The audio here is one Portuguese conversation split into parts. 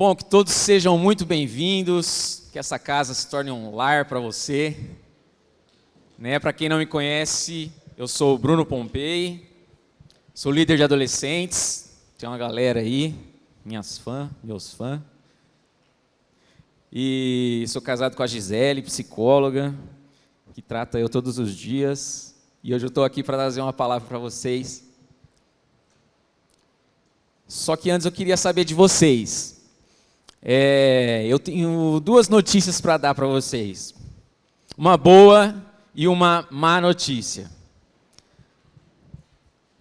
Bom, que todos sejam muito bem-vindos, que essa casa se torne um lar para você. Para quem não me conhece, eu sou o Bruno Pompei, sou líder de adolescentes, tem uma galera aí, meus fãs. E sou casado com a Gisele, psicóloga, que trata eu todos os dias. E hoje eu estou aqui para trazer uma palavra para vocês. Só que antes eu queria saber de vocês. Eu tenho duas notícias para dar para vocês. Uma boa e uma má notícia.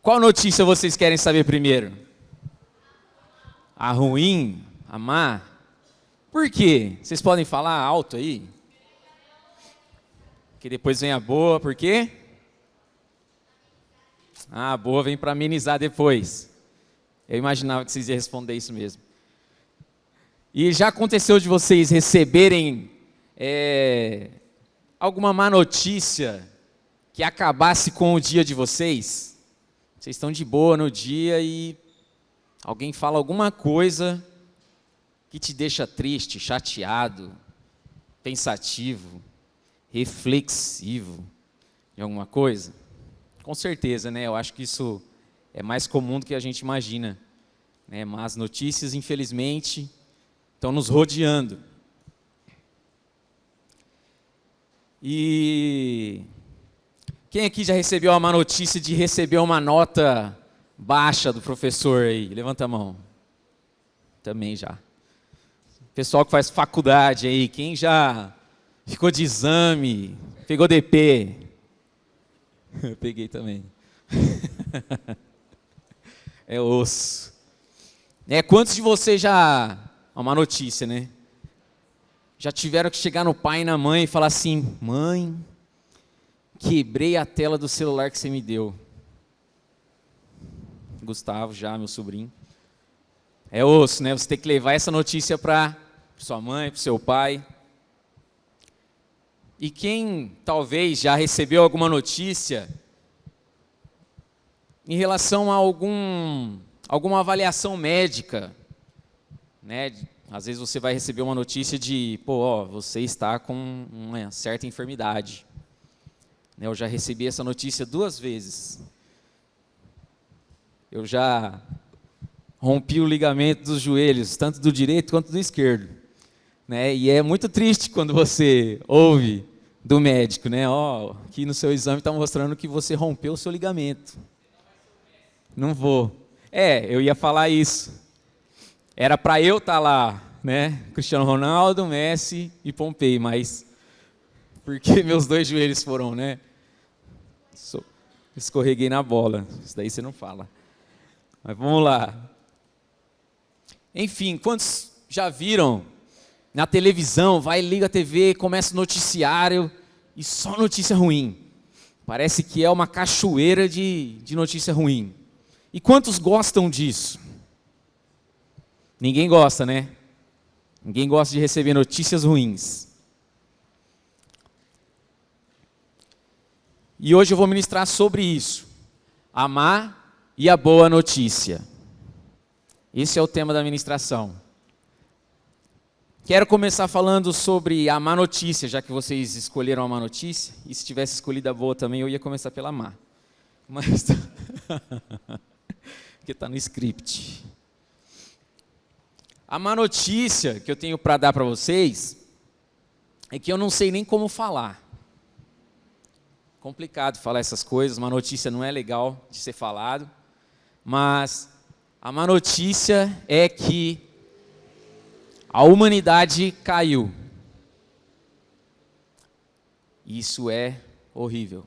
Qual notícia vocês querem saber primeiro? A ruim? A má? Por quê? Vocês podem falar alto aí? Que depois vem a boa, por quê? A boa vem para amenizar depois. Eu imaginava que vocês iam responder isso mesmo. E já aconteceu de vocês receberem alguma má notícia que acabasse com o dia de vocês? Vocês estão de boa no dia e alguém fala alguma coisa que te deixa triste, chateado, pensativo, reflexivo em alguma coisa? Com certeza, né? Eu acho que isso é mais comum do que a gente imagina. Mas notícias, infelizmente, estão nos rodeando. E quem aqui já recebeu a má notícia de receber uma nota baixa do professor aí? Levanta a mão. Também já. Pessoal que faz faculdade aí, quem já ficou de exame, pegou DP? Eu peguei também. É osso. Quantos de vocês já... Uma notícia, né? Já tiveram que chegar no pai e na mãe e falar assim: mãe, quebrei a tela do celular que você me deu. Gustavo já, meu sobrinho. É osso, né? Você tem que levar essa notícia para sua mãe, para o seu pai. E quem talvez já recebeu alguma notícia em relação a alguma avaliação médica, às vezes você vai receber uma notícia de, você está com uma certa enfermidade. Eu já recebi essa notícia 2 vezes. Eu já rompi o ligamento dos joelhos, tanto do direito quanto do esquerdo. E é muito triste quando você ouve do médico, que no seu exame está mostrando que você rompeu o seu ligamento. Não vou. Eu ia falar isso. Era para eu estar lá, Cristiano Ronaldo, Messi e Pompei, mas porque meus 2 joelhos foram, escorreguei na bola. Isso daí você não fala. Mas vamos lá. Enfim, quantos já viram na televisão, liga a TV, começa o noticiário e só notícia ruim. Parece que é uma cachoeira de notícia ruim. E quantos gostam disso? Ninguém gosta, né? Ninguém gosta de receber notícias ruins. E hoje eu vou ministrar sobre isso. A má e a boa notícia. Esse é o tema da ministração. Quero começar falando sobre a má notícia, já que vocês escolheram a má notícia. E se tivesse escolhido a boa também, eu ia começar pela má. Mas... porque está no script. A má notícia que eu tenho para dar para vocês é que eu não sei nem como falar. Complicado falar essas coisas, uma notícia não é legal de ser falado, mas a má notícia é que a humanidade caiu. Isso é horrível.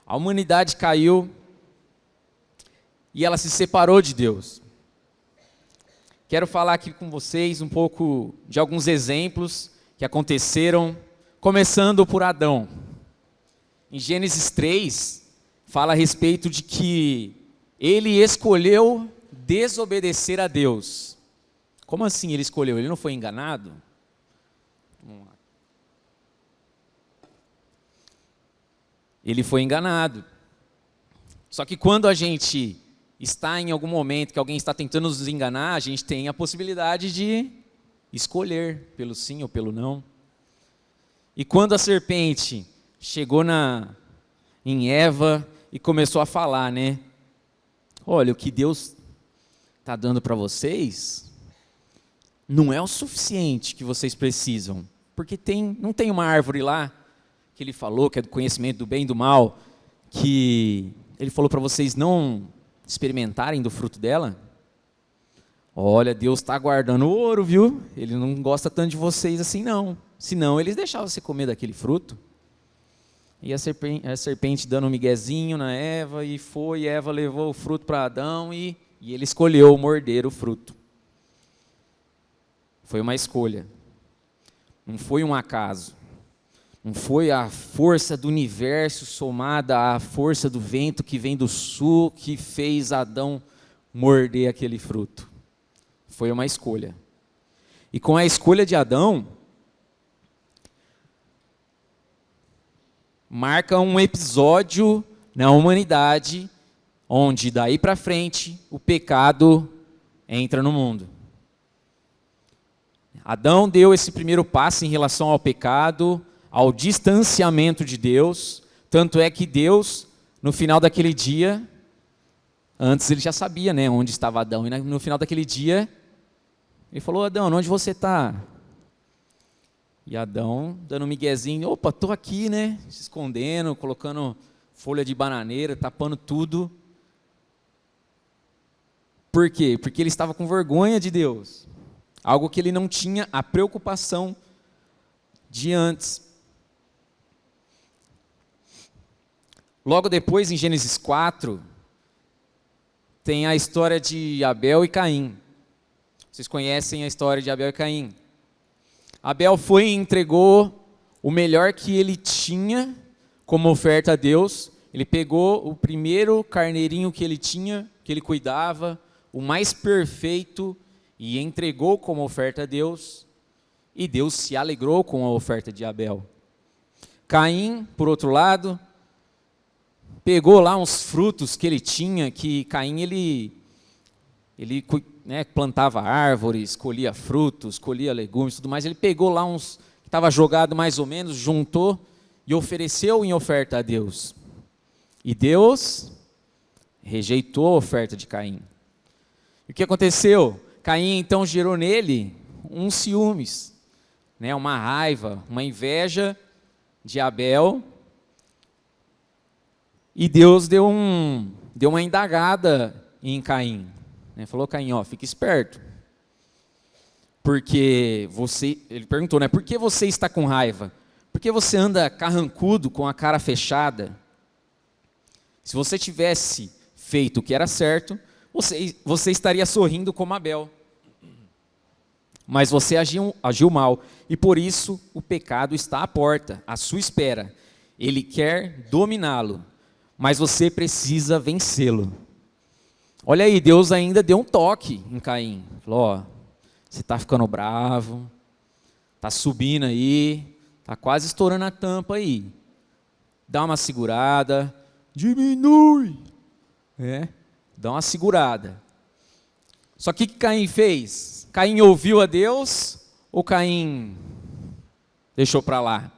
A humanidade caiu e ela se separou de Deus. Quero falar aqui com vocês um pouco de alguns exemplos que aconteceram, começando por Adão. Em Gênesis 3, fala a respeito de que ele escolheu desobedecer a Deus. Como assim ele escolheu? Ele não foi enganado? Ele foi enganado. Só que quando a gente está em algum momento que alguém está tentando nos enganar, a gente tem a possibilidade de escolher pelo sim ou pelo não. E quando a serpente chegou em Eva e começou a falar, né? Olha, o que Deus está dando para vocês não é o suficiente que vocês precisam. Porque não tem uma árvore lá, que ele falou, que é do conhecimento do bem e do mal, que ele falou para vocês não experimentarem do fruto dela? Olha, Deus está guardando ouro, viu? Ele não gosta tanto de vocês assim não. Senão eles deixavam você comer daquele fruto. E a serpente dando um miguezinho na Eva, e Eva levou o fruto para Adão, e ele escolheu morder o fruto. Foi uma escolha. Não foi um acaso. Não foi a força do universo somada à força do vento que vem do sul que fez Adão morder aquele fruto. Foi uma escolha. E com a escolha de Adão, marca um episódio na humanidade onde daí para frente o pecado entra no mundo. Adão deu esse primeiro passo em relação ao pecado, ao distanciamento de Deus, tanto é que Deus, no final daquele dia, antes ele já sabia, né, onde estava Adão, e no final daquele dia, ele falou: Adão, onde você está? E Adão, dando um miguezinho, opa, estou aqui, né, se escondendo, colocando folha de bananeira, tapando tudo. Por quê? Porque ele estava com vergonha de Deus, algo que ele não tinha a preocupação de antes. Logo depois, em Gênesis 4, tem a história de Abel e Caim. Vocês conhecem a história de Abel e Caim. Abel foi e entregou o melhor que ele tinha como oferta a Deus. Ele pegou o primeiro carneirinho que ele tinha, que ele cuidava, o mais perfeito, e entregou como oferta a Deus. E Deus se alegrou com a oferta de Abel. Caim, por outro lado, pegou lá uns frutos que ele tinha, que Caim, ele plantava árvores, colhia frutos, colhia legumes e tudo mais. Ele pegou lá uns que estava jogado mais ou menos, juntou e ofereceu em oferta a Deus. E Deus rejeitou a oferta de Caim. E o que aconteceu? Caim então gerou nele uns ciúmes, né, uma raiva, uma inveja de Abel. E Deus deu uma indagada em Caim. Falou: Caim, fica esperto. Porque ele perguntou, né, por que você está com raiva? Por que você anda carrancudo, com a cara fechada? Se você tivesse feito o que era certo, você estaria sorrindo como Abel. Mas você agiu mal, e por isso o pecado está à porta, à sua espera. Ele quer dominá-lo, mas você precisa vencê-lo. Olha aí, Deus ainda deu um toque em Caim. Falou: você está ficando bravo, está subindo aí, está quase estourando a tampa aí. Dá uma segurada, diminui. Dá uma segurada. Só que o que Caim fez? Caim ouviu a Deus ou Caim deixou para lá?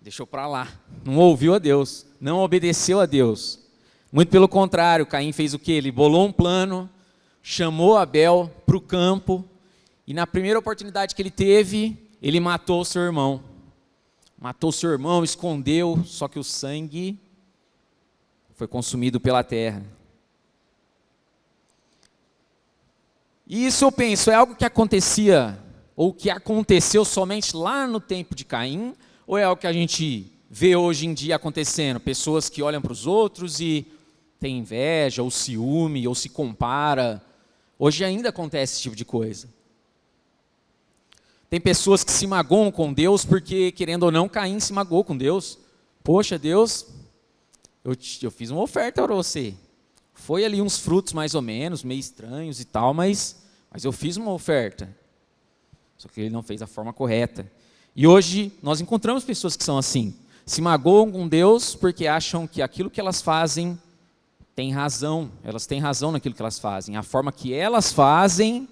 Deixou para lá. Não ouviu a Deus, não obedeceu a Deus. Muito pelo contrário, Caim fez o quê? Ele bolou um plano, chamou Abel para o campo, e na primeira oportunidade que ele teve, ele matou o seu irmão. Matou o seu irmão, escondeu, só que o sangue foi consumido pela terra. E isso eu penso, é algo que acontecia, ou que aconteceu somente lá no tempo de Caim, ou é algo que a gente vê hoje em dia acontecendo? Pessoas que olham para os outros e têm inveja, ou ciúme, ou se compara. Hoje ainda acontece esse tipo de coisa. Tem pessoas que se magoam com Deus porque, querendo ou não, Caim se magoou com Deus. Poxa, Deus, eu fiz uma oferta para você. Foi ali uns frutos mais ou menos, meio estranhos e tal, mas eu fiz uma oferta. Só que ele não fez da forma correta. E hoje nós encontramos pessoas que são assim. Se magoam com Deus porque acham que aquilo que elas fazem têm razão, elas têm razão naquilo que elas fazem. A forma que elas fazem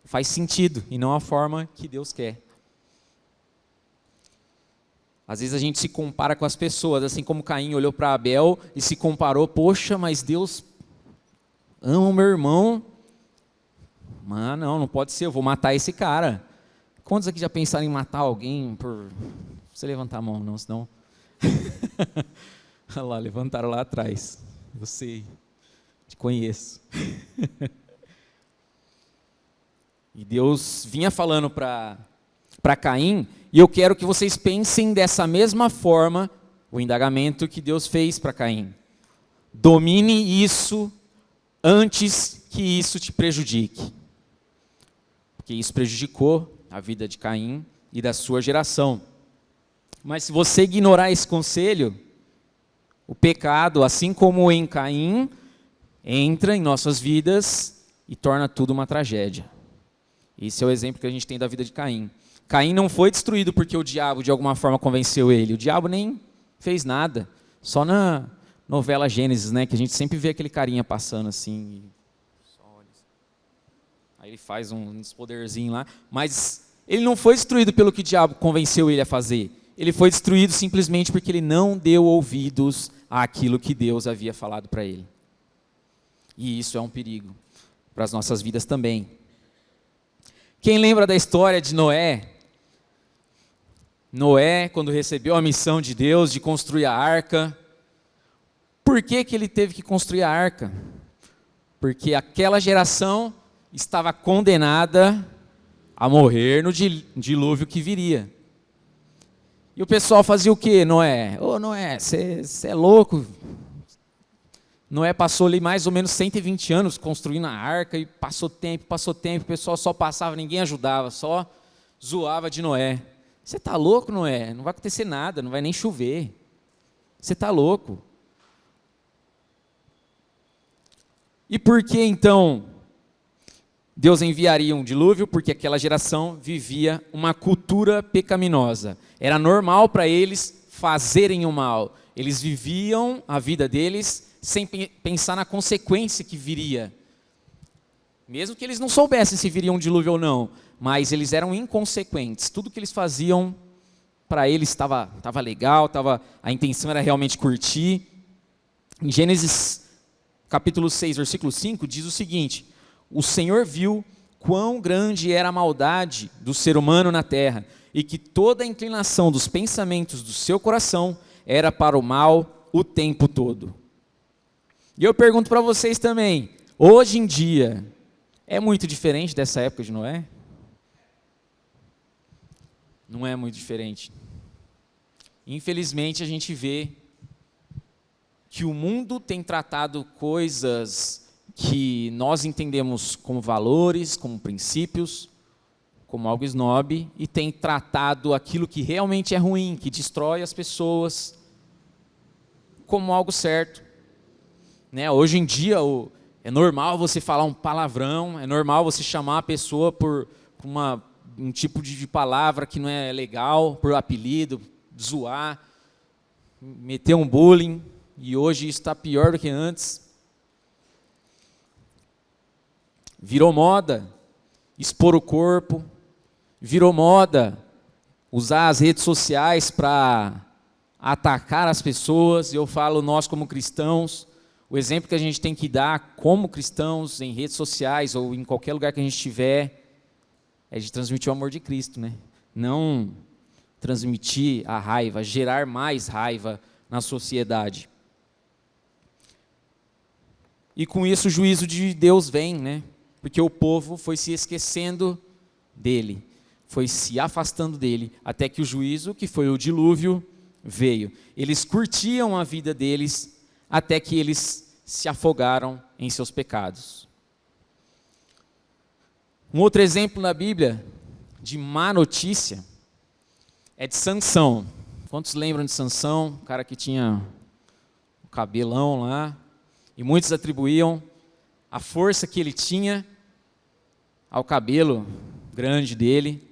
faz sentido e não a forma que Deus quer. Às vezes a gente se compara com as pessoas, assim como Caim olhou para Abel e se comparou, poxa, mas Deus ama o meu irmão. Mas não pode ser, eu vou matar esse cara. Quantos aqui já pensaram em matar alguém por... Você levantar a mão, não, senão... Olha lá, levantaram lá atrás. Eu sei, te conheço. E Deus vinha falando para Caim, e eu quero que vocês pensem dessa mesma forma, o indagamento que Deus fez para Caim. Domine isso antes que isso te prejudique. Porque isso prejudicou a vida de Caim e da sua geração. Mas se você ignorar esse conselho, o pecado, assim como em Caim, entra em nossas vidas e torna tudo uma tragédia. Esse é o exemplo que a gente tem da vida de Caim. Caim não foi destruído porque o diabo de alguma forma convenceu ele. O diabo nem fez nada. Só na novela Gênesis, né, que a gente sempre vê aquele carinha passando assim. Aí ele faz uns poderzinhos lá. Mas ele não foi destruído pelo que o diabo convenceu ele a fazer. Ele foi destruído simplesmente porque ele não deu ouvidos àquilo que Deus havia falado para ele. E isso é um perigo para as nossas vidas também. Quem lembra da história de Noé? Noé, quando recebeu a missão de Deus de construir a arca, por que ele teve que construir a arca? Porque aquela geração estava condenada a morrer no dilúvio que viria. E o pessoal fazia o quê, Noé? Ô Noé, você é louco. Noé passou ali mais ou menos 120 anos construindo a arca, e passou tempo, o pessoal só passava, ninguém ajudava, só zoava de Noé. Você está louco, Noé? Não vai acontecer nada, não vai nem chover. Você está louco. E por que então Deus enviaria um dilúvio? Porque aquela geração vivia uma cultura pecaminosa. Era normal para eles fazerem o mal. Eles viviam a vida deles sem pensar na consequência que viria. Mesmo que eles não soubessem se viria um dilúvio ou não, mas eles eram inconsequentes. Tudo que eles faziam, para eles estava legal, a intenção era realmente curtir. Em Gênesis capítulo 6, versículo 5, diz o seguinte: o Senhor viu quão grande era a maldade do ser humano na terra, e que toda a inclinação dos pensamentos do seu coração era para o mal o tempo todo. E eu pergunto para vocês também, hoje em dia, é muito diferente dessa época de Noé? Não é muito diferente. Infelizmente, a gente vê que o mundo tem tratado coisas que nós entendemos como valores, como princípios, como algo snob, e tem tratado aquilo que realmente é ruim, que destrói as pessoas, como algo certo. Né? Hoje em dia é normal você falar um palavrão, é normal você chamar a pessoa por um tipo de palavra que não é legal, por apelido, zoar, meter um bullying, e hoje isso está pior do que antes. Virou moda expor o corpo, virou moda usar as redes sociais para atacar as pessoas. Eu falo nós como cristãos, o exemplo que a gente tem que dar como cristãos em redes sociais ou em qualquer lugar que a gente estiver é de transmitir o amor de Cristo, né? Não transmitir a raiva, gerar mais raiva na sociedade. E com isso o juízo de Deus vem, né? Porque o povo foi se esquecendo dele, foi se afastando dele, até que o juízo, que foi o dilúvio, veio. Eles curtiam a vida deles, até que eles se afogaram em seus pecados. Um outro exemplo na Bíblia, de má notícia, é de Sansão. Quantos lembram de Sansão? O cara que tinha o cabelão lá, e muitos atribuíam a força que ele tinha ao cabelo grande dele.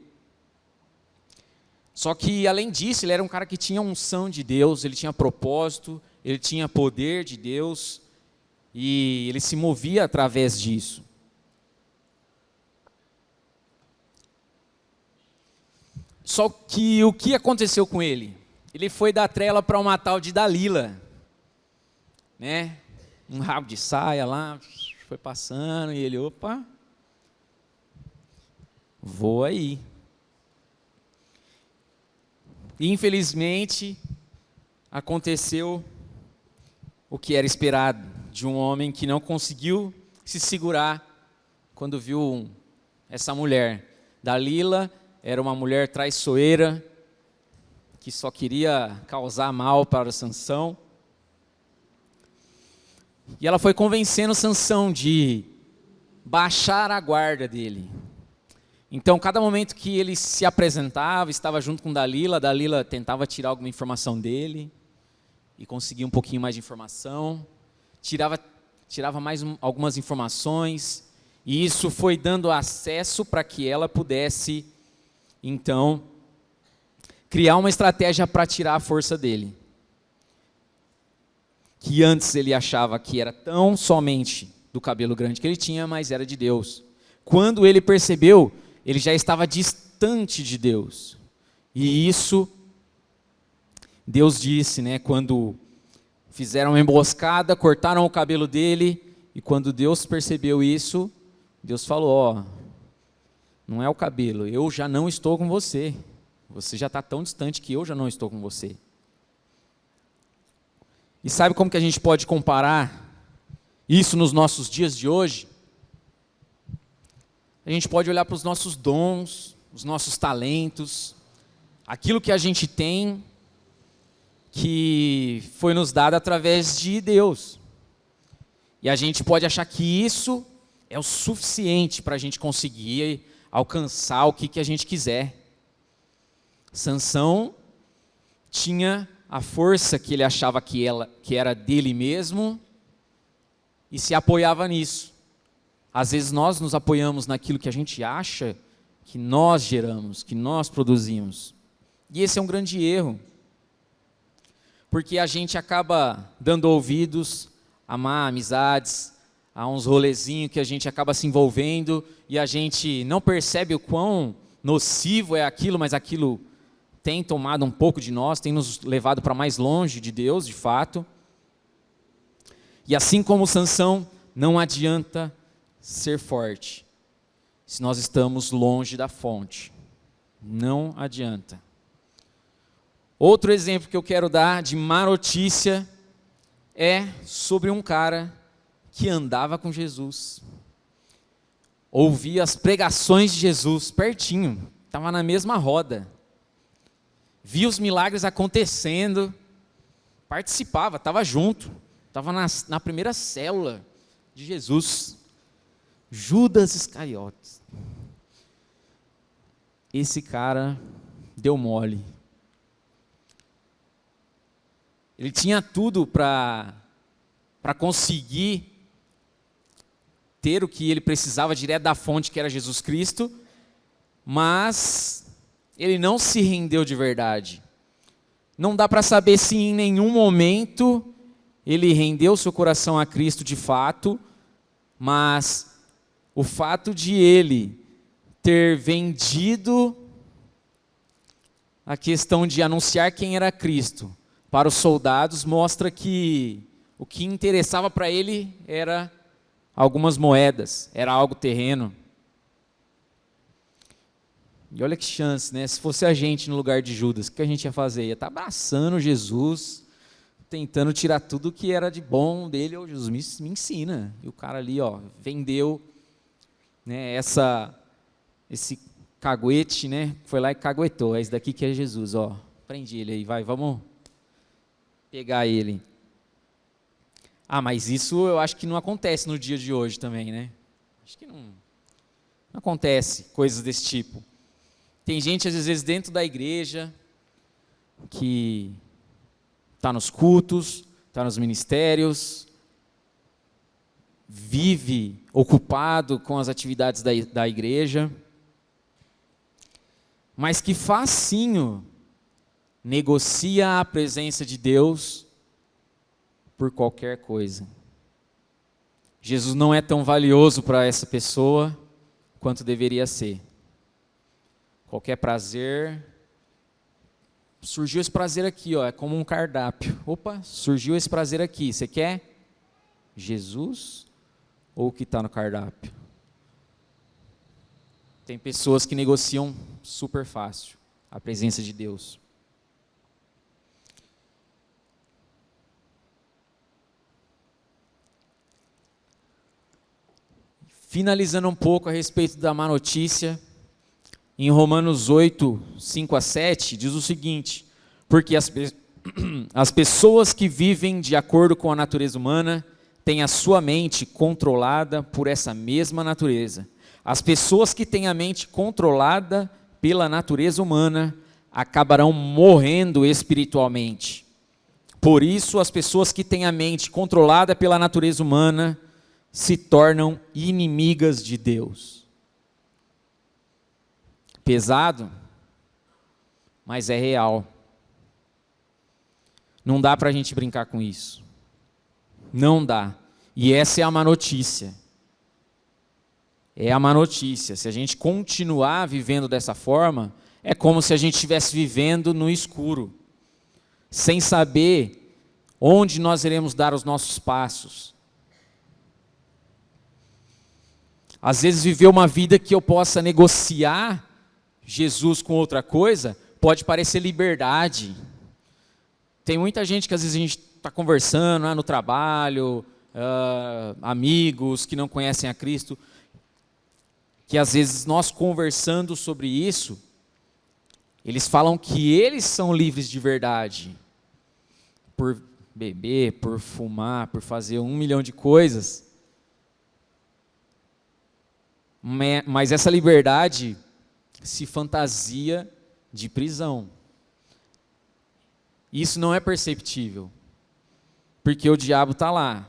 Só que, além disso, ele era um cara que tinha unção de Deus, ele tinha propósito, ele tinha poder de Deus. e ele se movia através disso. Só que o que aconteceu com ele? Ele foi dar trela para uma tal de Dalila, né? Um rabo de saia lá, foi passando, e ele, opa, vou aí. E infelizmente, aconteceu o que era esperado de um homem que não conseguiu se segurar quando viu essa mulher. Dalila era uma mulher traiçoeira, que só queria causar mal para Sansão. E ela foi convencendo Sansão de baixar a guarda dele. Então, cada momento que ele se apresentava, estava junto com Dalila, Dalila tentava tirar alguma informação dele, e conseguia um pouquinho mais de informação, tirava mais algumas informações, e isso foi dando acesso para que ela pudesse, então, criar uma estratégia para tirar a força dele. Que antes ele achava que era tão somente do cabelo grande que ele tinha, mas era de Deus. Quando ele percebeu, ele já estava distante de Deus. E isso, Deus disse, né, quando fizeram uma emboscada, cortaram o cabelo dele, e quando Deus percebeu isso, Deus falou, ó, não é o cabelo, eu já não estou com você. Você já está tão distante que eu já não estou com você. E sabe como que a gente pode comparar isso nos nossos dias de hoje? A gente pode olhar para os nossos dons, os nossos talentos, aquilo que a gente tem, que foi nos dado através de Deus. E a gente pode achar que isso é o suficiente para a gente conseguir alcançar o que a gente quiser. Sansão tinha a força que ele achava que era dele mesmo e se apoiava nisso. Às vezes nós nos apoiamos naquilo que a gente acha que nós geramos, que nós produzimos. E esse é um grande erro, porque a gente acaba dando ouvidos a má amizades, a uns rolezinhos que a gente acaba se envolvendo e a gente não percebe o quão nocivo é aquilo, mas aquilo tem tomado um pouco de nós, tem nos levado para mais longe de Deus, de fato. E assim como Sansão, não adianta ser forte se nós estamos longe da fonte. Não adianta. Outro exemplo que eu quero dar de má notícia é sobre um cara que andava com Jesus. Ouvia as pregações de Jesus pertinho, estava na mesma roda. Via os milagres acontecendo, participava, estava junto, estava na primeira célula de Jesus. Judas Iscariotes. Esse cara deu mole. Ele tinha tudo para conseguir ter o que ele precisava direto da fonte, que era Jesus Cristo, mas ele não se rendeu de verdade. Não dá para saber se em nenhum momento ele rendeu seu coração a Cristo de fato, mas o fato de ele ter vendido a questão de anunciar quem era Cristo para os soldados mostra que o que interessava para ele era algumas moedas, era algo terreno. E olha que chance, né? Se fosse a gente no lugar de Judas, o que a gente ia fazer? Ia estar abraçando Jesus, tentando tirar tudo que era de bom dele. Ô, Jesus, me ensina. E o cara ali, ó, vendeu, né, esse caguete, né? Foi lá e caguetou. É esse daqui que é Jesus, ó. Prende ele aí, vai, vamos pegar ele. Ah, mas isso eu acho que não acontece no dia de hoje também, né? Acho que não acontece coisas desse tipo. Tem gente, às vezes, dentro da igreja, que está nos cultos, está nos ministérios, vive ocupado com as atividades da igreja, mas que facinho negocia a presença de Deus por qualquer coisa. Jesus não é tão valioso para essa pessoa quanto deveria ser. Qualquer prazer. Surgiu esse prazer aqui, ó, é como um cardápio. Opa, surgiu esse prazer aqui. Você quer Jesus ou o que está no cardápio? Tem pessoas que negociam super fácil a presença de Deus. Finalizando um pouco a respeito da má notícia, em Romanos 8, 5 a 7, diz o seguinte: porque as pessoas que vivem de acordo com a natureza humana têm a sua mente controlada por essa mesma natureza. As pessoas que têm a mente controlada pela natureza humana acabarão morrendo espiritualmente. Por isso, as pessoas que têm a mente controlada pela natureza humana se tornam inimigas de Deus. Pesado, mas é real. Não dá para a gente brincar com isso. Não dá. E essa é a má notícia. É a má notícia. Se a gente continuar vivendo dessa forma, é como se a gente estivesse vivendo no escuro, sem saber onde nós iremos dar os nossos passos. Às vezes viver uma vida que eu possa negociar Jesus com outra coisa, pode parecer liberdade. Tem muita gente que às vezes a gente está conversando no trabalho, amigos que não conhecem a Cristo, que às vezes nós conversando sobre isso, eles falam que eles são livres de verdade, por beber, por fumar, por fazer 1 milhão de coisas. Mas essa liberdade se fantasia de prisão. Isso não é perceptível, porque o diabo está lá.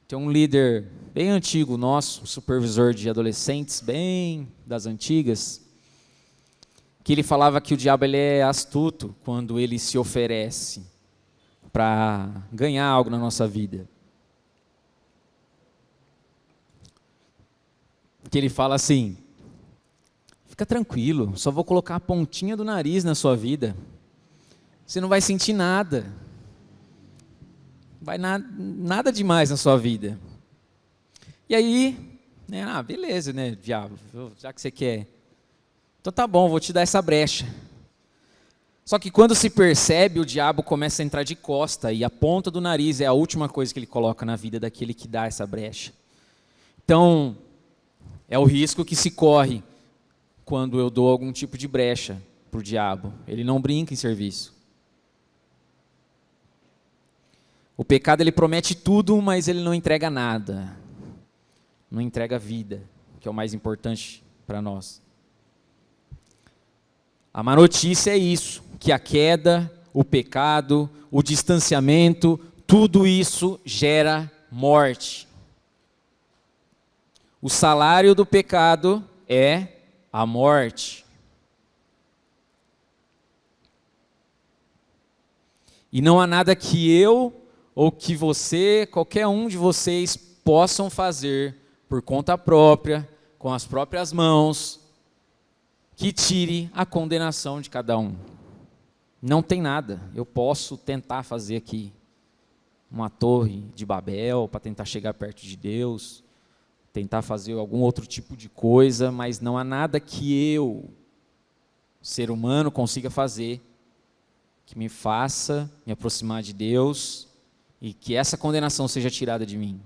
Tem um líder bem antigo nosso, um supervisor de adolescentes, bem das antigas, que ele falava que o diabo ele é astuto quando ele se oferece para ganhar algo na nossa vida. Que ele fala assim: fica tranquilo, só vou colocar a pontinha do nariz na sua vida. Você não vai sentir nada. Vai nada demais na sua vida. E aí, beleza, né, diabo, já que você quer. Então tá bom, vou te dar essa brecha. Só que quando se percebe, o diabo começa a entrar de costa, e a ponta do nariz é a última coisa que ele coloca na vida daquele que dá essa brecha. Então, é o risco que se corre quando eu dou algum tipo de brecha para o diabo. Ele não brinca em serviço. O pecado ele promete tudo, mas ele não entrega nada. Não entrega vida, que é o mais importante para nós. A má notícia é isso, que a queda, o pecado, o distanciamento, tudo isso gera morte. O salário do pecado é a morte. E não há nada que eu ou que você, qualquer um de vocês, possam fazer por conta própria, com as próprias mãos, que tire a condenação de cada um. Não tem nada. Eu posso tentar fazer aqui uma torre de Babel para tentar chegar perto de Deus, tentar fazer algum outro tipo de coisa, mas não há nada que eu, ser humano, consiga fazer que me faça me aproximar de Deus e que essa condenação seja tirada de mim.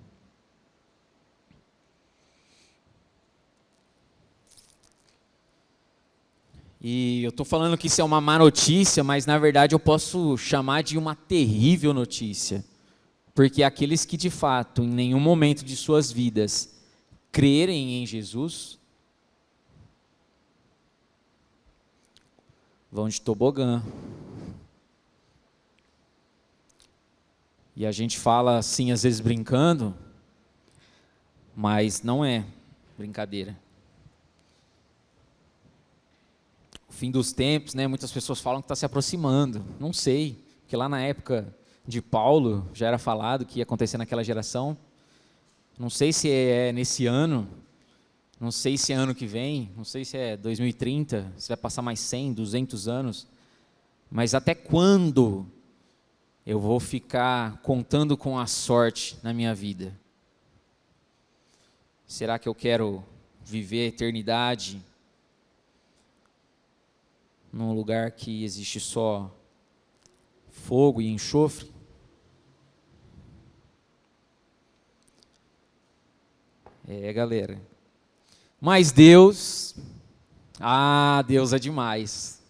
E eu estou falando que isso é uma má notícia, mas na verdade eu posso chamar de uma terrível notícia, porque aqueles que de fato, em nenhum momento de suas vidas, crerem em Jesus, vão de tobogã. E a gente fala assim, às vezes brincando, mas não é brincadeira. O fim dos tempos, né? Muitas pessoas falam que está se aproximando. Não sei, porque lá na época de Paulo já era falado que ia acontecer naquela geração. Não sei se é nesse ano, não sei se é ano que vem, não sei se é 2030, se vai passar mais 100, 200 anos, mas até quando eu vou ficar contando com a sorte na minha vida? Será que eu quero viver a eternidade num lugar que existe só fogo e enxofre? Galera. Mas Deus, Deus é demais.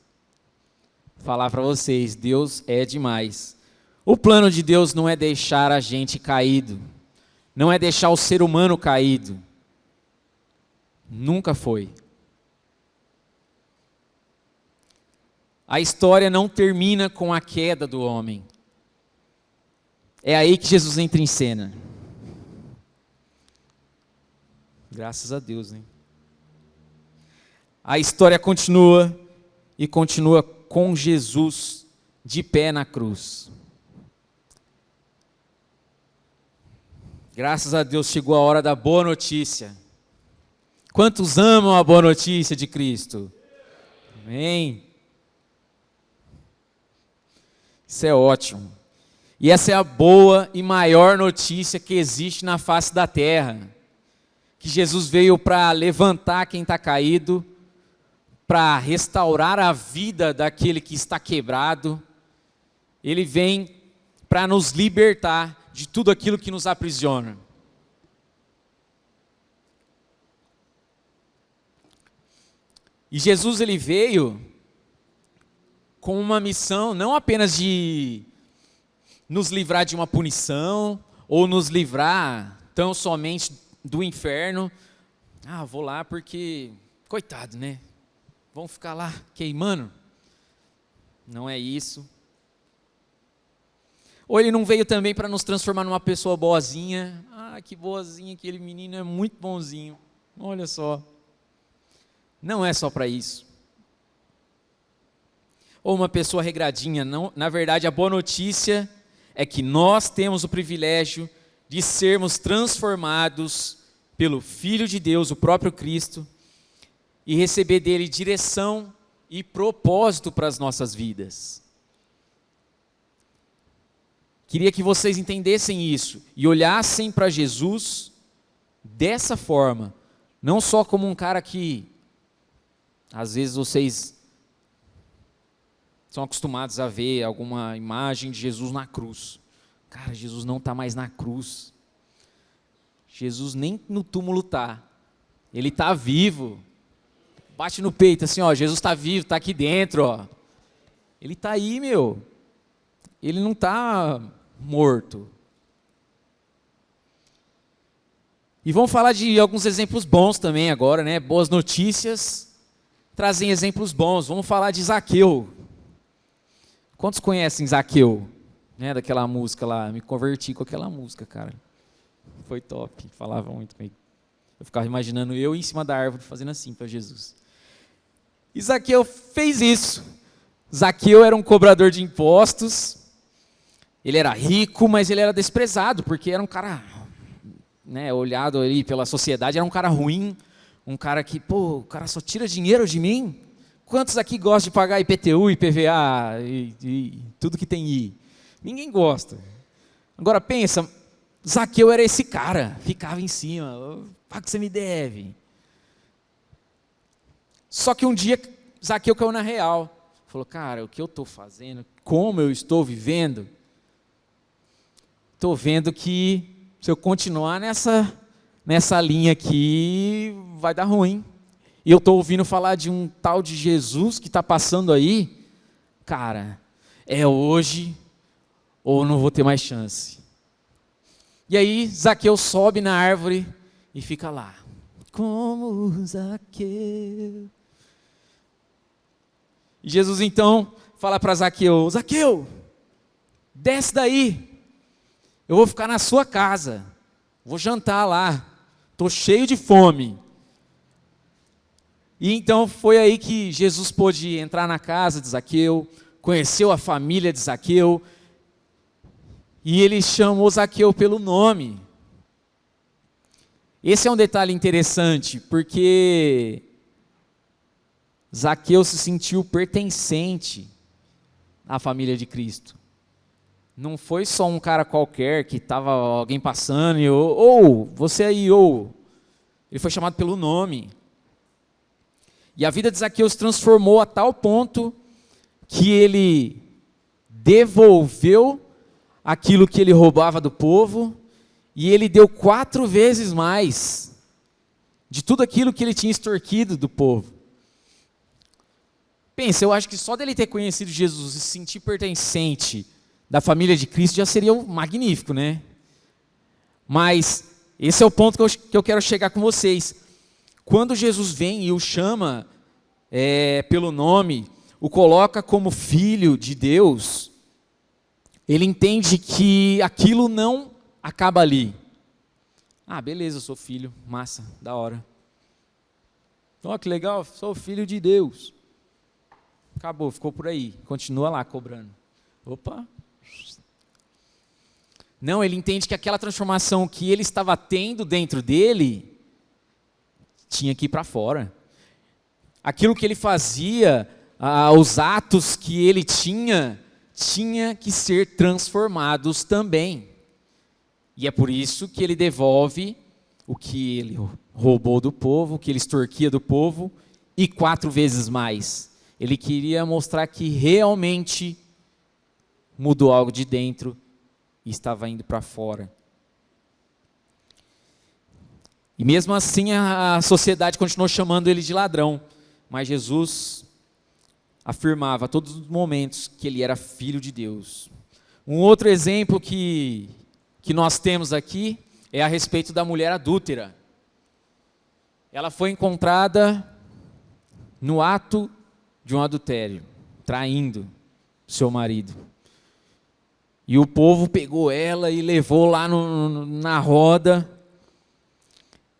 Vou falar para vocês, Deus é demais. O plano de Deus não é deixar a gente caído, não é deixar o ser humano caído. Nunca foi. A história não termina com a queda do homem. É aí que Jesus entra em cena. Graças a Deus, hein? A história continua e continua com Jesus de pé na cruz. Graças a Deus chegou a hora da boa notícia. Quantos amam a boa notícia de Cristo? Amém. Isso é ótimo. E essa é a boa e maior notícia que existe na face da terra. Que Jesus veio para levantar quem está caído, para restaurar a vida daquele que está quebrado. Ele vem para nos libertar de tudo aquilo que nos aprisiona. E Jesus, ele veio com uma missão não apenas de nos livrar de uma punição, ou nos livrar tão somente do inferno. Vou lá porque, coitado, né? Vamos ficar lá queimando. Não é isso. Ou ele não veio também para nos transformar numa pessoa boazinha. Que boazinha, aquele menino é muito bonzinho. Olha só. Não é só para isso. Ou uma pessoa regradinha. Não, na verdade, a boa notícia é que nós temos o privilégio de sermos transformados pelo Filho de Deus, o próprio Cristo, e receber dele direção e propósito para as nossas vidas. Queria que vocês entendessem isso e olhassem para Jesus dessa forma, não só como um cara que, às vezes vocês são acostumados a ver alguma imagem de Jesus na cruz. Cara, Jesus não está mais na cruz. Jesus nem no túmulo está. Ele está vivo. Bate no peito assim, ó, Jesus está vivo, está aqui dentro, ó. Ele está aí, meu. Ele não está morto. E vamos falar de alguns exemplos bons também agora, né? Boas notícias trazem exemplos bons. Vamos falar de Zaqueu. Quantos conhecem Zaqueu? Né, daquela música lá, me converti com aquela música, cara. Foi top, falava muito comigo. Eu ficava imaginando eu em cima da árvore fazendo assim para Jesus. E Zaqueu fez isso. Zaqueu era um cobrador de impostos. Ele era rico, mas ele era desprezado, porque era um cara, né, olhado ali pela sociedade, era um cara ruim, um cara que, o cara só tira dinheiro de mim. Quantos aqui gostam de pagar IPTU, IPVA e tudo que tem I? Ninguém gosta. Agora pensa, Zaqueu era esse cara, ficava em cima, paga o que você me deve. Só que um dia Zaqueu caiu na real, falou, cara, o que eu estou fazendo, como eu estou vivendo, estou vendo que se eu continuar nessa linha aqui, vai dar ruim. E eu estou ouvindo falar de um tal de Jesus que está passando aí, cara, é hoje ou não vou ter mais chance. E aí Zaqueu sobe na árvore e fica lá. Como Zaqueu. E Jesus então fala para Zaqueu, Zaqueu, desce daí, eu vou ficar na sua casa, vou jantar lá, estou cheio de fome. E então foi aí que Jesus pôde entrar na casa de Zaqueu, conheceu a família de Zaqueu, e ele chamou Zaqueu pelo nome. Esse é um detalhe interessante, porque Zaqueu se sentiu pertencente à família de Cristo. Não foi só um cara qualquer que estava alguém passando e você aí, Ele foi chamado pelo nome. E a vida de Zaqueu se transformou a tal ponto que ele devolveu aquilo que ele roubava do povo e ele deu 4 vezes mais de tudo aquilo que ele tinha extorquido do povo. Pensa, eu acho que só dele ter conhecido Jesus e se sentir pertencente da família de Cristo já seria magnífico, né? Mas esse é o ponto que eu quero chegar com vocês. Quando Jesus vem e o chama pelo nome, o coloca como filho de Deus, ele entende que aquilo não acaba ali. Ah, beleza, eu sou filho, massa, da hora. Ó, que legal, sou filho de Deus. Acabou, ficou por aí, continua lá cobrando. Opa! Não, ele entende que aquela transformação que ele estava tendo dentro dele tinha que ir para fora. Aquilo que ele fazia, os atos que ele tinha que ser transformados também. E é por isso que ele devolve o que ele roubou do povo, o que ele extorquia do povo, e 4 vezes mais. Ele queria mostrar que realmente mudou algo de dentro e estava indo para fora. E mesmo assim a sociedade continuou chamando ele de ladrão, mas Jesus afirmava a todos os momentos que ele era filho de Deus. Um outro exemplo que nós temos aqui é a respeito da mulher adúltera. Ela foi encontrada no ato de um adultério, traindo seu marido. E o povo pegou ela e levou lá na roda.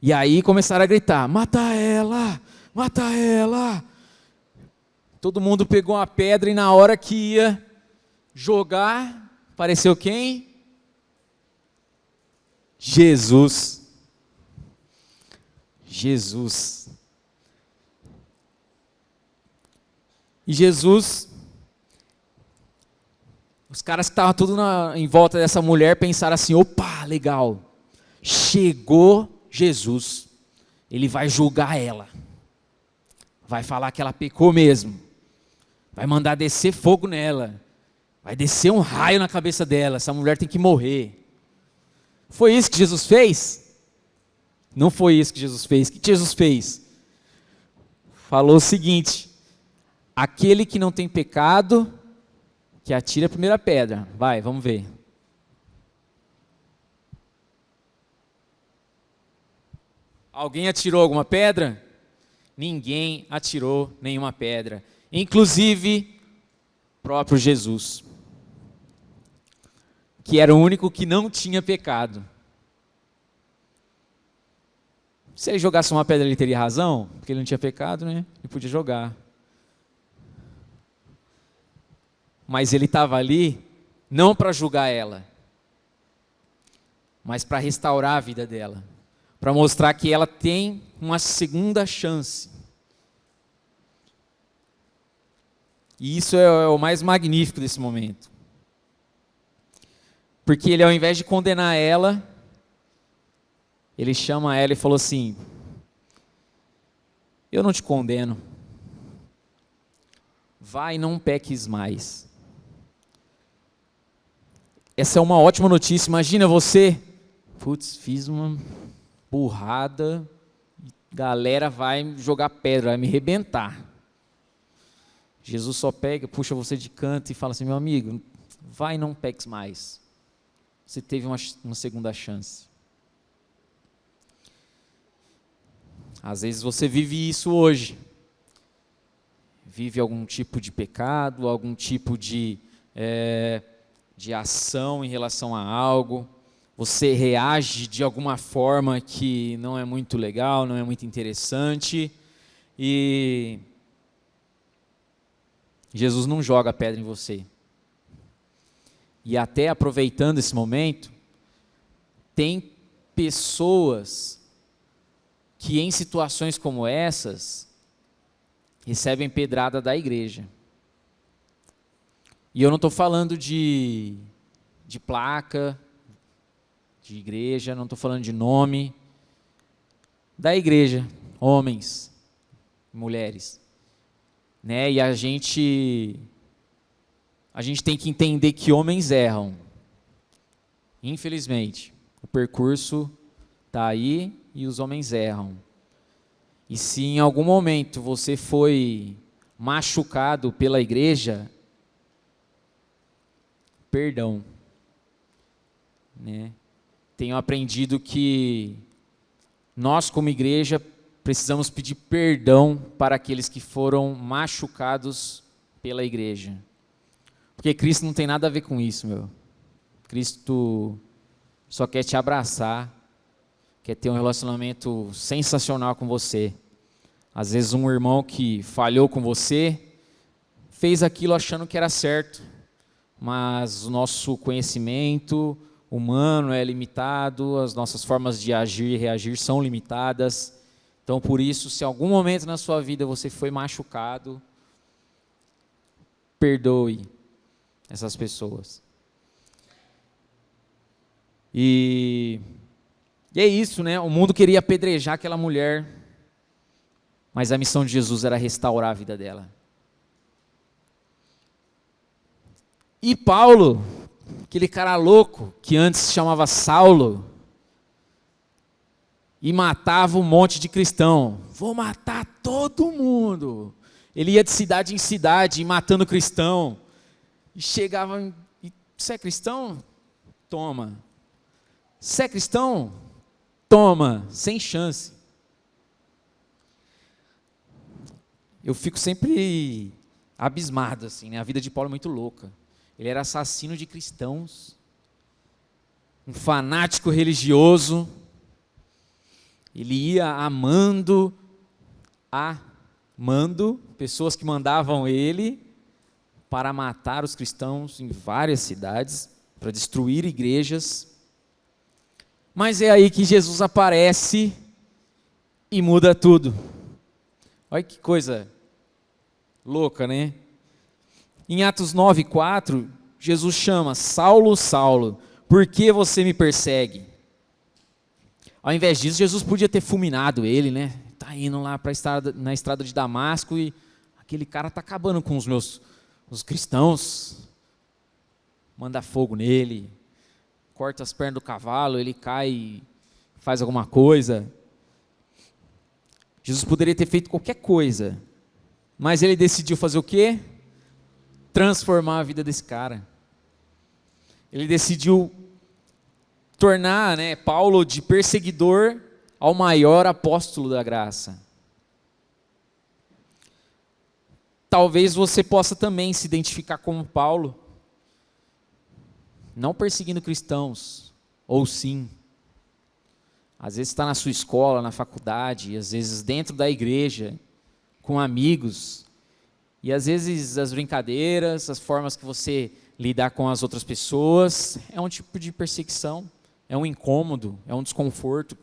E aí começaram a gritar: mata ela, mata ela. Todo mundo pegou uma pedra e na hora que ia jogar, apareceu quem? Jesus. Jesus. E Jesus, os caras que estavam tudo em volta dessa mulher pensaram assim: opa, legal, chegou Jesus, ele vai julgar ela, vai falar que ela pecou mesmo, vai mandar descer fogo nela, vai descer um raio na cabeça dela, essa mulher tem que morrer. Foi isso que Jesus fez? Não foi isso que Jesus fez. O que Jesus fez? Falou o seguinte: aquele que não tem pecado, que atire a primeira pedra. Vai, vamos ver. Alguém atirou alguma pedra? Ninguém atirou nenhuma pedra. Inclusive, próprio Jesus, que era o único que não tinha pecado. Se ele jogasse uma pedra, ele teria razão? Porque ele não tinha pecado, né? Ele podia jogar. Mas ele estava ali, não para julgar ela, mas para restaurar a vida dela. Para mostrar que ela tem uma segunda chance. E isso é o mais magnífico desse momento. Porque ele, ao invés de condenar ela, ele chama ela e falou assim: eu não te condeno. Vai e não peques mais. Essa é uma ótima notícia. Imagina você, putz, fiz uma burrada, galera vai jogar pedra, vai me arrebentar. Jesus só pega, puxa você de canto e fala assim: meu amigo, vai e não peques mais. Você teve uma segunda chance. Às vezes você vive isso hoje. Vive algum tipo de pecado, algum tipo de ação em relação a algo. Você reage de alguma forma que não é muito legal, não é muito interessante. E Jesus não joga pedra em você. e até aproveitando esse momento, tem pessoas que em situações como essas recebem pedrada da igreja. E eu não estou falando de placa, de igreja, não estou falando de nome, da igreja, homens, mulheres, né? E a gente tem que entender que homens erram, infelizmente, o percurso está aí e os homens erram, e se em algum momento você foi machucado pela igreja, perdão, né? Tenho aprendido que nós como igreja precisamos pedir perdão para aqueles que foram machucados pela igreja, porque Cristo não tem nada a ver com isso, meu. Cristo só quer te abraçar, quer ter um relacionamento sensacional com você. Às vezes um irmão que falhou com você, fez aquilo achando que era certo, mas o nosso conhecimento humano é limitado, as nossas formas de agir e reagir são limitadas. Então, por isso, se em algum momento na sua vida você foi machucado, perdoe essas pessoas. E é isso, né? O mundo queria apedrejar aquela mulher, mas a missão de Jesus era restaurar a vida dela. E Paulo, aquele cara louco que antes se chamava Saulo e matava um monte de cristão, vou matar todo mundo. Ele ia de cidade em cidade matando cristão, e chegava, você é cristão? Toma. Você é cristão? Toma, sem chance. Eu fico sempre abismado, assim, né? A vida de Paulo é muito louca. Ele era assassino de cristãos, um fanático religioso. Ele ia amando pessoas que mandavam ele para matar os cristãos em várias cidades, para destruir igrejas. Mas é aí que Jesus aparece e muda tudo. Olha que coisa louca, né? Em Atos 9:4, Jesus chama: Saulo, Saulo, por que você me persegue? Ao invés disso, Jesus podia ter fulminado ele, né? Está indo lá na estrada de Damasco e aquele cara está acabando com os cristãos, manda fogo nele, corta as pernas do cavalo, ele cai e faz alguma coisa. Jesus poderia ter feito qualquer coisa, mas ele decidiu fazer o quê? Transformar a vida desse cara. Ele decidiu tornar, né, Paulo de perseguidor ao maior apóstolo da graça. Talvez você possa também se identificar como Paulo, não perseguindo cristãos, ou sim. Às vezes está na sua escola, na faculdade, às vezes dentro da igreja, com amigos, e às vezes as brincadeiras, as formas que você lidar com as outras pessoas, é um tipo de perseguição, é um incômodo, é um desconforto.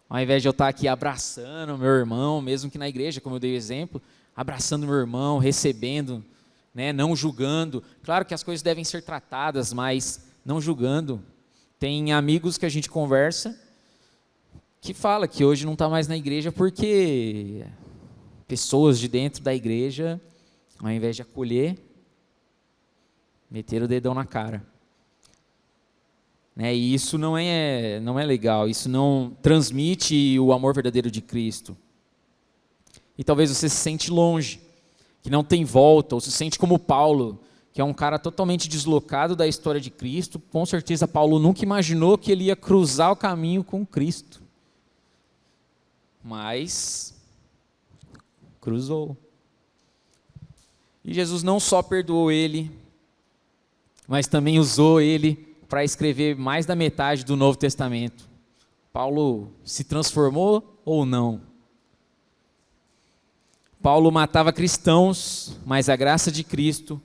Ao invés de eu estar aqui abraçando meu irmão, mesmo que na igreja, como eu dei o exemplo, abraçando meu irmão, recebendo, né, não julgando. Claro que as coisas devem ser tratadas, mas não julgando. Tem amigos que a gente conversa, que fala que hoje não está mais na igreja porque pessoas de dentro da igreja, ao invés de acolher, meteram o dedão na cara. Né? E isso não é legal, isso não transmite o amor verdadeiro de Cristo. E talvez você se sente longe, que não tem volta, ou se sente como Paulo, que é um cara totalmente deslocado da história de Cristo. Com certeza Paulo nunca imaginou que ele ia cruzar o caminho com Cristo. Mas cruzou. E Jesus não só perdoou ele, mas também usou ele para escrever mais da metade do Novo Testamento. Paulo se transformou ou não? Paulo matava cristãos, mas a graça de Cristo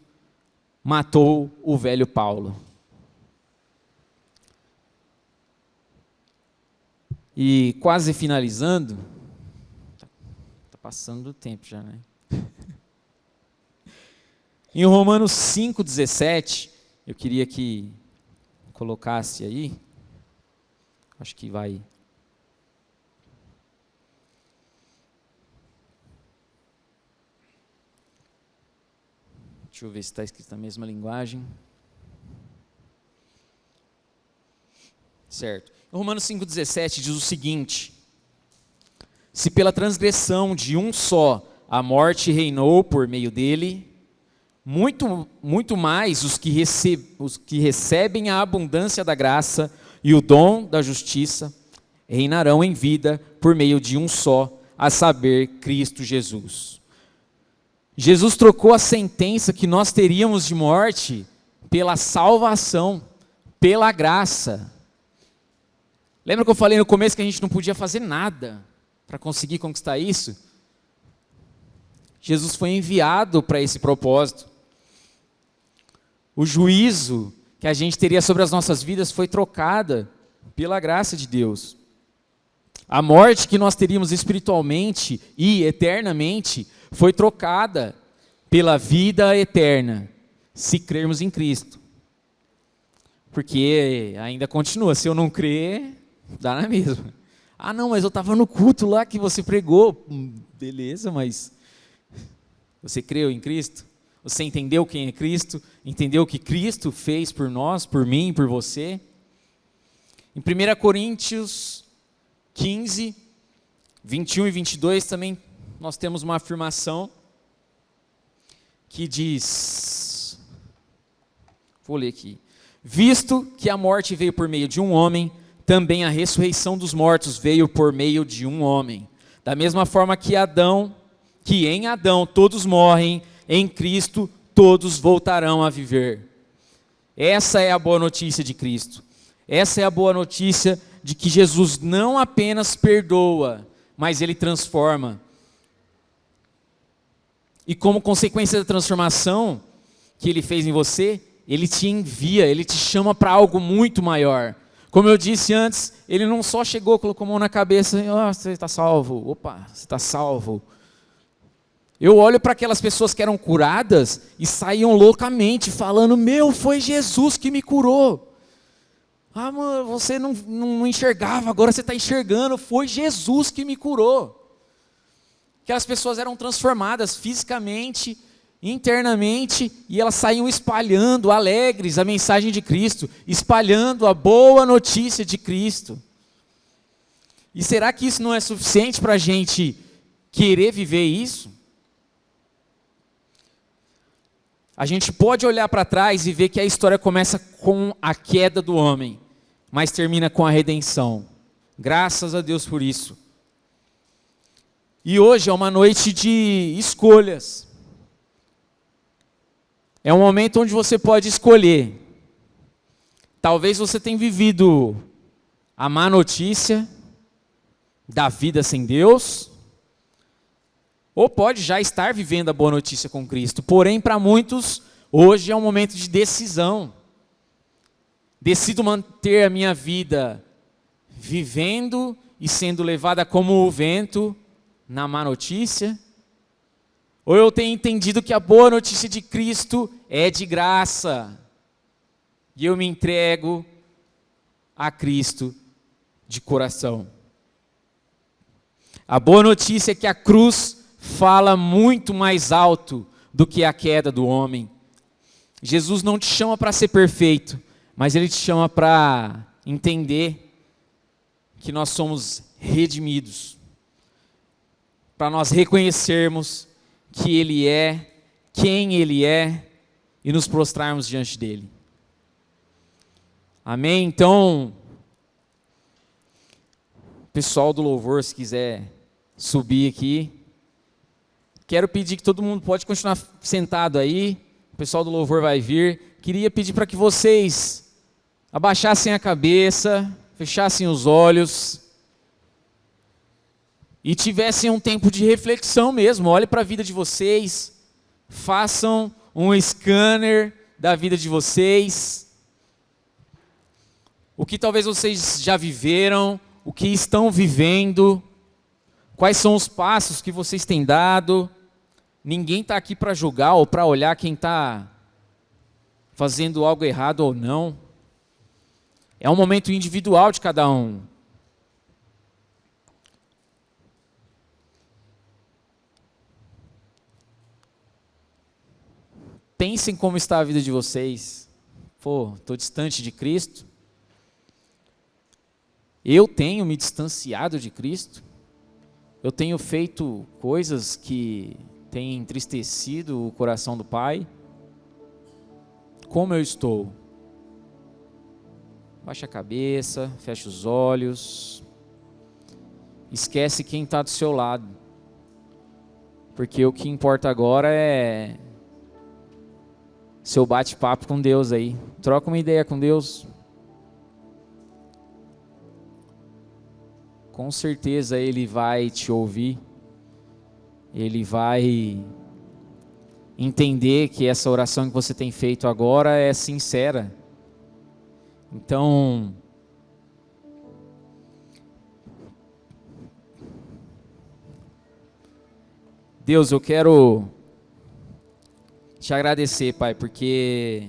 matou o velho Paulo. E quase finalizando, está passando o tempo já, né? Em Romanos 5,17, eu queria que colocasse aí, acho que vai. Deixa eu ver se está escrito na mesma linguagem. Certo. Romanos 5,17 diz o seguinte: se pela transgressão de um só a morte reinou por meio dele, muito mais os que recebem a abundância da graça e o dom da justiça reinarão em vida por meio de um só, a saber, Cristo Jesus. Jesus trocou a sentença que nós teríamos de morte pela salvação, pela graça. Lembra que eu falei no começo que a gente não podia fazer nada para conseguir conquistar isso? Jesus foi enviado para esse propósito. O juízo que a gente teria sobre as nossas vidas foi trocada pela graça de Deus. A morte que nós teríamos espiritualmente e eternamente foi trocada pela vida eterna, se crermos em Cristo. Porque ainda continua, se eu não crer, dá na mesma. Ah não, mas eu estava no culto lá que você pregou. Beleza, mas você creu em Cristo? Você entendeu quem é Cristo? Entendeu o que Cristo fez por nós, por mim, por você? Em 1 Coríntios 15, 21 e 22 também nós temos uma afirmação que diz, vou ler aqui: visto que a morte veio por meio de um homem, também a ressurreição dos mortos veio por meio de um homem. Da mesma forma que em Adão todos morrem, em Cristo todos voltarão a viver. Essa é a boa notícia de Cristo. Essa é a boa notícia de que Jesus não apenas perdoa, mas Ele transforma. E como consequência da transformação que Ele fez em você, Ele te envia, Ele te chama para algo muito maior. Como eu disse antes, Ele não só chegou, colocou a mão na cabeça e, você está salvo, opa, você está salvo. Eu olho para aquelas pessoas que eram curadas e saíam loucamente falando, foi Jesus que me curou. Ah, mano, você não enxergava, agora você está enxergando, foi Jesus que me curou. Aquelas pessoas eram transformadas fisicamente, internamente, e elas saíam espalhando, alegres, a mensagem de Cristo, espalhando a boa notícia de Cristo. E será que isso não é suficiente para a gente querer viver isso? A gente pode olhar para trás e ver que a história começa com a queda do homem, mas termina com a redenção. Graças a Deus por isso. E hoje é uma noite de escolhas. É um momento onde você pode escolher. Talvez você tenha vivido a má notícia da vida sem Deus, ou pode já estar vivendo a boa notícia com Cristo. Porém, para muitos, hoje é um momento de decisão. Decido manter a minha vida vivendo e sendo levada como o vento na má notícia? Ou eu tenho entendido que a boa notícia de Cristo é de graça, e eu me entrego a Cristo de coração? A boa notícia é que a cruz fala muito mais alto do que a queda do homem. Jesus não te chama para ser perfeito, mas Ele te chama para entender que nós somos redimidos, para nós reconhecermos que Ele é quem Ele é e nos prostrarmos diante dEle. Amém? Então, pessoal do louvor, se quiser subir aqui, quero pedir que todo mundo pode continuar sentado aí, o pessoal do louvor vai vir. Queria pedir para que vocês abaixassem a cabeça, fechassem os olhos e tivessem um tempo de reflexão mesmo. Olhe para a vida de vocês, façam um scanner da vida de vocês, o que talvez vocês já viveram, o que estão vivendo, quais são os passos que vocês têm dado. Ninguém está aqui para julgar ou para olhar quem está fazendo algo errado ou não. É um momento individual de cada um. Pensem como está a vida de vocês. Pô, estou distante de Cristo. Eu tenho me distanciado de Cristo. Eu tenho feito coisas que têm entristecido o coração do Pai. Como eu estou? Baixa a cabeça, fecha os olhos. Esquece quem está do seu lado. Porque o que importa agora é seu bate-papo com Deus aí. Troca uma ideia com Deus. Com certeza Ele vai te ouvir. Ele vai entender que essa oração que você tem feito agora é sincera. Então, Deus, eu quero te agradecer, Pai, porque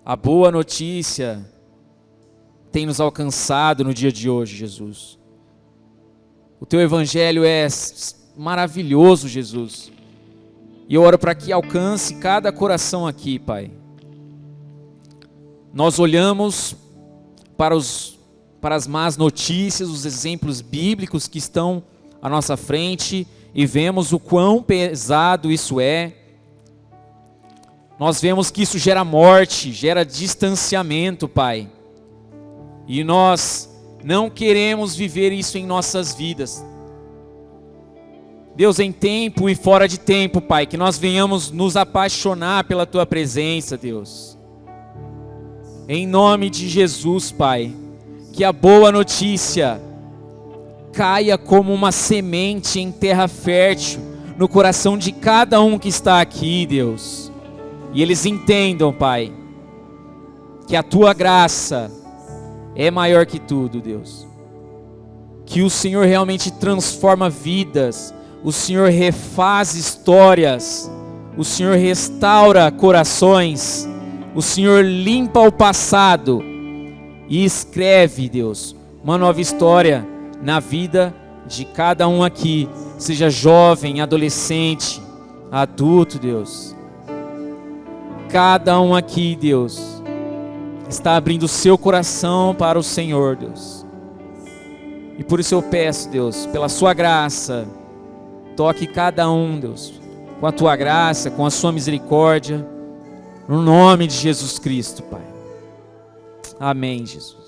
a boa notícia tem nos alcançado no dia de hoje, Jesus. O Teu Evangelho é maravilhoso, Jesus. E eu oro para que alcance cada coração aqui, Pai. Nós olhamos para as más notícias, os exemplos bíblicos que estão à nossa frente e vemos o quão pesado isso é. Nós vemos que isso gera morte, gera distanciamento, Pai. E nós não queremos viver isso em nossas vidas. Deus, em tempo e fora de tempo, Pai, que nós venhamos nos apaixonar pela Tua presença, Deus. Em nome de Jesus, Pai, que a boa notícia caia como uma semente em terra fértil no coração de cada um que está aqui, Deus. E eles entendam, Pai, que a Tua graça é maior que tudo, Deus. Que o Senhor realmente transforma vidas, o Senhor refaz histórias, o Senhor restaura corações, o Senhor limpa o passado e escreve, Deus, uma nova história na vida de cada um aqui, seja jovem, adolescente, adulto, Deus. Cada um aqui, Deus, está abrindo o seu coração para o Senhor, Deus. E por isso eu peço, Deus, pela sua graça, toque cada um, Deus, com a tua graça, com a sua misericórdia, no nome de Jesus Cristo, Pai. Amém, Jesus.